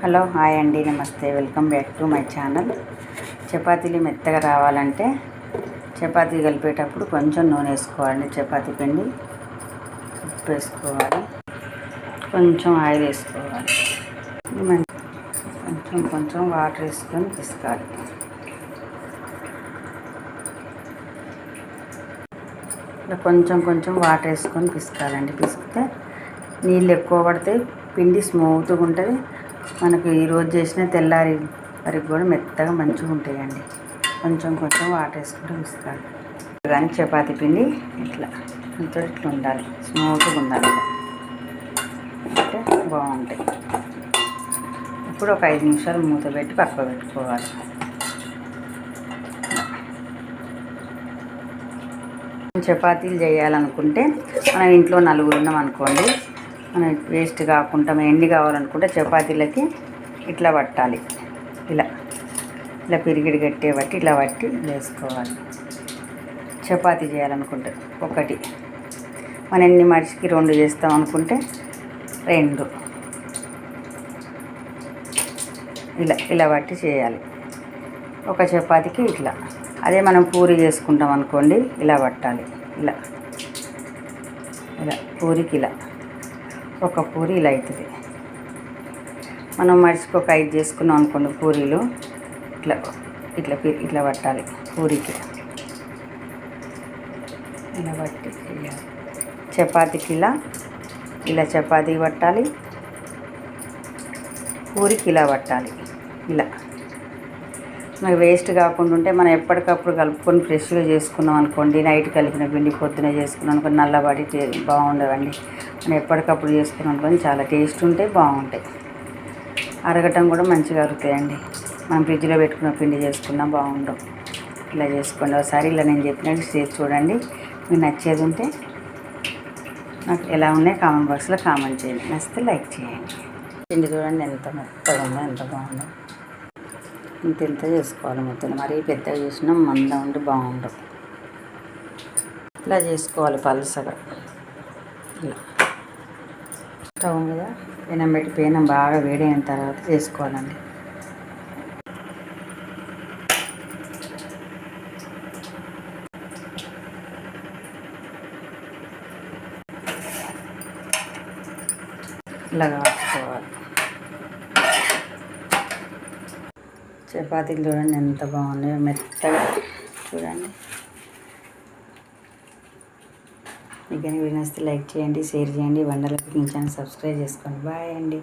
Hello hi అండి, నమస్తే, welcome back to my channel. చపాతీలు మెత్తగా రావాలంటే చపాతీ కలిపేటప్పుడు కొంచెం నూనె వేసుకోవాలి. చపాతీ పిండి ఉప్పు వేసుకోవాలి, కొంచెం ఆయిల్ వేసుకోవాలి, కొంచెం వాటర్ వేసుకొని పిసకాలి. ఇలా కొంచెం వాటర్ వేసుకొని పిసకాలండి. పిసికితే నీళ్ళు ఎక్కువ పడితే పిండి స్మూత్గా ఉంటుంది. మనకు ఈరోజు చేసిన తెల్లారి వరకు కూడా మెత్తగా మంచిగా ఉంటాయండి. కొంచెం వాటర్ వేసుకుంటూ పిసకాలి. కానీ చపాతీ పిండి ఇట్లా ఉండాలి, స్మూత్గా ఉండాలి, అంటే బాగుంటాయి. ఇప్పుడు ఒక 5 నిమిషాలు మూత పెట్టి పక్కన పెట్టుకోవాలి. చపాతీలు చేయాలనుకుంటే మనం ఇంట్లో నలుగురు ఉన్నాం అనుకోండి, మనం వేస్ట్ కాకుండా ఎండి కావాలనుకుంటే చపాతీలకి ఇట్లా పట్టాలి. ఇలా పిరిగిడి గట్టే బట్టి ఇట్లా పట్టి వేసుకోవాలి. చపాతీ చేయాలనుకుంటే ఒకటి, మన ఎన్ని మనిషికి 2 చేస్తాం అనుకుంటే 2 ఇలా పట్టి చేయాలి. ఒక చపాతీకి ఇట్లా. అదే మనం పూరి చేసుకుంటాం అనుకోండి, ఇలా పట్టాలి. ఇలా పూరికి ఒక పూరి ఇలా అవుతుంది. మనం మనిషికి ఒక 5 చేసుకున్నాం అనుకోండి పూరీలు, ఇట్లా పట్టాలి. పూరికి ఇలా పట్టి చపాతీకి ఇలా చపాతీ పట్టాలి, పూరికి ఇలా పట్టాలి. ఇలా మనకి వేస్ట్ కాకుండా ఉంటే మనం ఎప్పటికప్పుడు కలుపుకొని ఫ్రెష్గా చేసుకున్నాం అనుకోండి, నైట్ కలిపిన పిండి పొద్దున చేసుకున్నాం అనుకోండి, నల్లబడి బాగుండవండి. మనం ఎప్పటికప్పుడు చేసుకున్నాం అనుకోని చాలా టేస్ట్ ఉంటాయి, బాగుంటాయి. అరగటం కూడా మంచిగా అరుగుతాయండి. మనం ఫ్రిడ్జ్లో పెట్టుకున్న పిండి చేసుకున్నా బాగుండవు. ఇలా చేసుకోండి ఒకసారి. ఇలా నేను చెప్పినట్టు చేసి చూడండి. మీకు నచ్చేది ఉంటే నాకు ఎలా ఉన్నాయి కామెంట్ బాక్స్లో కామెంట్ చేయండి. నచ్చితే లైక్ చేయండి. పిండి చూడండి ఎంత మెత్తగా ఉందో, ఎంత బాగుందో. ఇంత చేసుకోవాలి. మొత్తం మరీ పెద్దగా చేసినా మంద ఉండి బాగుండవు. ఇలా చేసుకోవాలి పలుసగా. ఇలా స్టవ్ మీద పెనం పెట్టి పెనం బాగా వేడైన తర్వాత చేసుకోవాలండి. ఇలా కాసుకోవాలి. చపాతీలు చూడండి ఎంత బాగున్నాయో, మెత్తగా చూడండి. మీకు కానీ వీడియో నచ్చితే లైక్ చేయండి, షేర్ చేయండి. వండల కుకింగ్ ఛానల్ సబ్స్క్రైబ్ చేసుకోండి. బాయ్ అండి.